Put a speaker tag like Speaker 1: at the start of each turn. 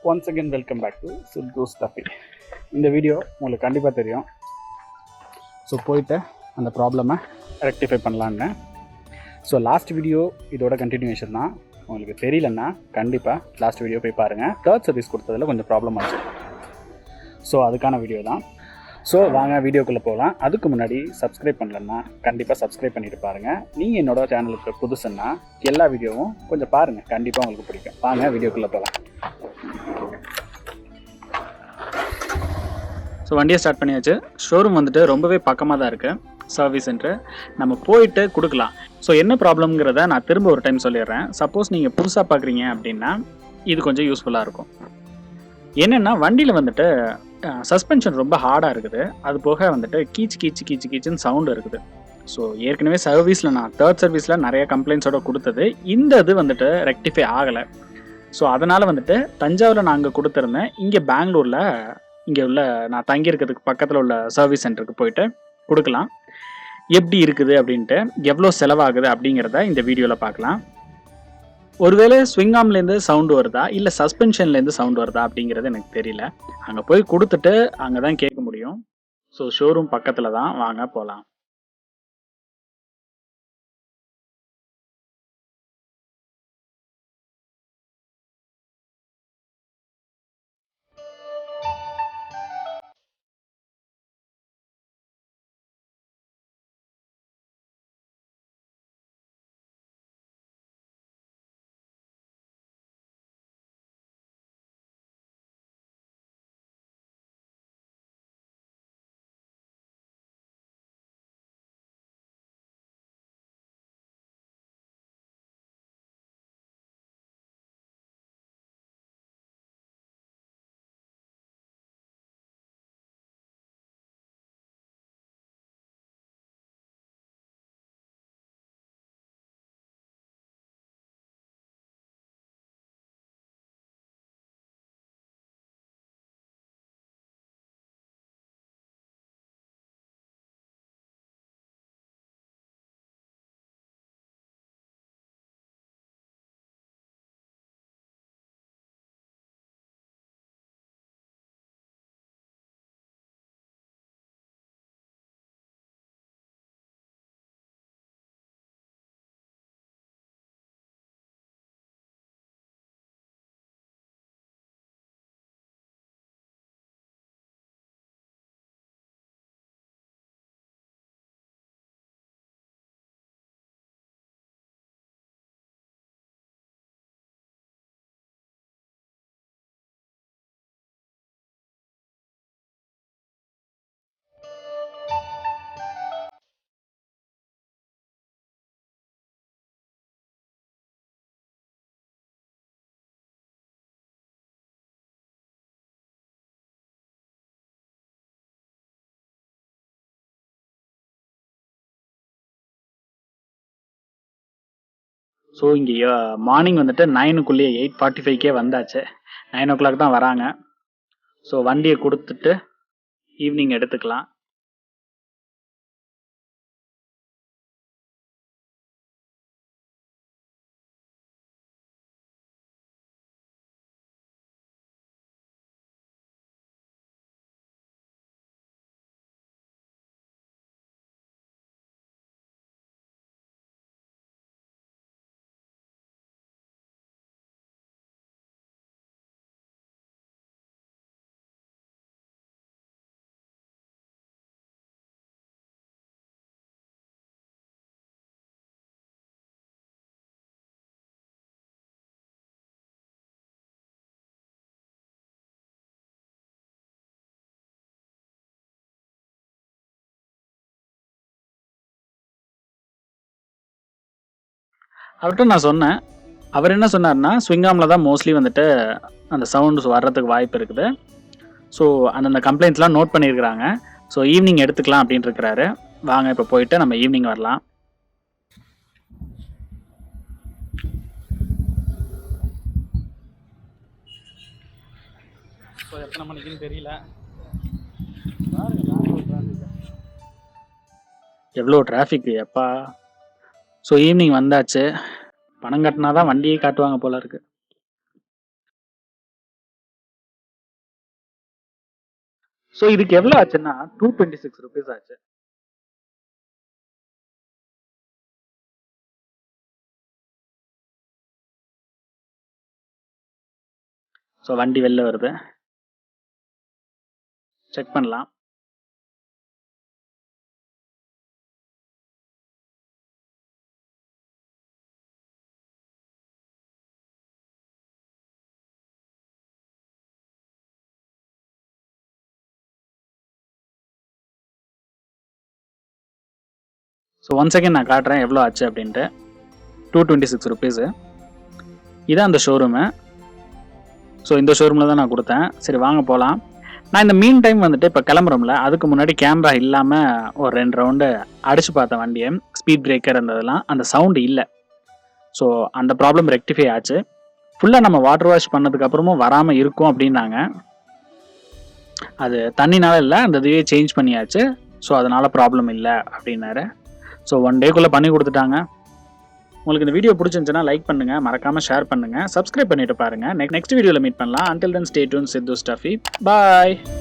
Speaker 1: Once again welcome back to சித்தூஸ் தப்பி. இந்த வீடியோ உங்களுக்கு கண்டிப்பாக தெரியும். ஸோ போயிட்டு அந்த ப்ராப்ளமை ரெக்டிஃபை பண்ணலான்னு. ஸோ லாஸ்ட் வீடியோ இதோட கண்டினியூஷன் தான். உங்களுக்கு தெரியலன்னா கண்டிப்பாக லாஸ்ட் வீடியோ போய் பாருங்கள். தேர்ட் சர்வீஸ் கொடுத்ததில் கொஞ்சம் ப்ராப்ளம் ஆச்சு. ஸோ அதுக்கான வீடியோ தான். ஸோ வாங்க வீடியோக்குள்ளே போகலாம். அதுக்கு முன்னாடி சப்ஸ்கிரைப் பண்ணலன்னா கண்டிப்பாக சப்ஸ்கிரைப் பண்ணிட்டு பாருங்கள். நீங்கள் என்னோட சேனலுக்கு புதுசுன்னா எல்லா வீடியோவும் கொஞ்சம் பாருங்கள், கண்டிப்பாக உங்களுக்கு பிடிக்கும். வாங்க வீடியோக்குள்ளே போகலாம். ஸோ வண்டியை ஸ்டார்ட் பண்ணியாச்சு. ஷோரூம் வந்துட்டு ரொம்பவே பக்கமாக தான் இருக்குது. சர்வீஸ் சென்டர் நம்ம போயிட்டு கொடுக்கலாம். ஸோ என்ன ப்ராப்ளம்ங்கிறத நான் திரும்ப ஒரு டைம் சொல்லிடுறேன். சப்போஸ் நீங்கள் புதுசாக பார்க்குறீங்க அப்படின்னா இது கொஞ்சம் யூஸ்ஃபுல்லாக இருக்கும். என்னென்னா வண்டியில் வந்துட்டு சஸ்பென்ஷன் ரொம்ப ஹார்டாக இருக்குது. அது போக வந்துட்டு கீச்சுன்னு சவுண்டு இருக்குது. ஸோ ஏற்கனவே சர்வீஸில் நான் தேர்ட் சர்வீஸில் நிறைய கம்ப்ளைண்ட்ஸோட கொடுத்தது. இந்த இது வந்துட்டு ரெக்டிஃபை ஆகலை. ஸோ அதனால் வந்துட்டு தஞ்சாவூரில் நான் அங்கே கொடுத்துருந்தேன். இங்கே பெங்களூரில் இங்கே உள்ள நான் தங்கியிருக்கிறதுக்கு பக்கத்தில் உள்ள சர்வீஸ் சென்டருக்கு போயிட்டு கொடுக்கலாம். எப்படி இருக்குது அப்படின்ட்டு, எவ்வளோ செலவாகுது அப்படிங்கிறத இந்த வீடியோவில் பார்க்கலாம். ஒருவேளை ஸ்விங்காம்லேருந்து சவுண்டு வருதா இல்லை சஸ்பென்ஷன்லேருந்து சவுண்டு வருதா அப்படிங்கிறது எனக்கு தெரியல. அங்கே போய் கொடுத்துட்டு அங்கே தான் கேட்க முடியும். ஸோ ஷோரூம் பக்கத்தில் தான், வாங்க போகலாம். ஸோ இங்கே மார்னிங் வந்துட்டு 9க்குள்ளேயே 8:45 வந்தாச்சு. 9 o'clock தான் வராங்க. ஸோ வண்டியை கொடுத்துட்டு ஈவினிங் எடுத்துக்கலாம். அவர்கிட்ட நான் சொன்னேன். அவர் என்ன சொன்னார்னா, ஸ்விங்காமில் தான் மோஸ்ட்லி வந்துட்டு அந்த சவுண்ட்ஸ் வர்றதுக்கு வாய்ப்பு இருக்குது. ஸோ அந்தந்த கம்ப்ளைண்ட்ஸ்லாம் நோட் பண்ணியிருக்கிறாங்க. ஸோ ஈவினிங் எடுத்துக்கலாம் அப்படின்ட்டு இருக்கிறாரு. வாங்க இப்போ போயிட்டு நம்ம ஈவினிங் வரலாம். ஸோ எத்தனை மணிக்குன்னு தெரியல. எவ்வளோ டிராஃபிக்கு எப்பா. ஸோ ஈவினிங் வந்தாச்சு. பணம் கட்டினா தான் வண்டியே காட்டுவாங்க போல இருக்கு. ஸோ இதுக்கு எவ்வளோ ஆச்சுன்னா 226 ருபீஸ் ஆச்சு. ஸோ வண்டி வெளில வருது, செக் பண்ணலாம். ஸோ ஒன் செகண்ட் நான் காட்டுறேன் எவ்வளோ ஆச்சு அப்படின்ட்டு. 226 ருபீஸு. இதான் அந்த ஷோரூமு. ஸோ இந்த ஷோரூமில் தான் நான் கொடுத்தேன். சரி வாங்க போகலாம். நான் இந்த மீன் டைம் வந்துட்டு இப்போ கிளம்புறோம்ல, அதுக்கு முன்னாடி கேமரா இல்லாமல் ஒரு 2 ரவுண்டு அடிச்சு பார்த்தேன் வண்டியை. ஸ்பீட் பிரேக்கர் இருந்ததெல்லாம் அந்த சவுண்டு இல்லை. ஸோ அந்த ப்ராப்ளம் ரெக்டிஃபை ஆச்சு. ஃபுல்லாக நம்ம வாட்டர் வாஷ் பண்ணதுக்கப்புறமும் வராமல் இருக்கும் அப்படின்னாங்க. அது தண்ணினால இல்லை, அந்த இதுவே சேஞ்ச் பண்ணியாச்சு. ஸோ அதனால் ப்ராப்ளம் இல்லை அப்படின்னாரு. ஸோ 1 டேக்குள்ளே பண்ணி கொடுத்துட்டாங்க. உங்களுக்கு இந்த வீடியோ பிடிச்சிருந்துச்சுன்னா லைக் பண்ணுங்க, மறக்காம ஷேர் பண்ணுங்க, சப்ஸ்கிரைப் பண்ணிட்டு பாருங்க. நெக்ஸ்ட் வீடியோவில் மீட் பண்ணலாம். Until then stay tuned, Sidhu Stuffy. Bye.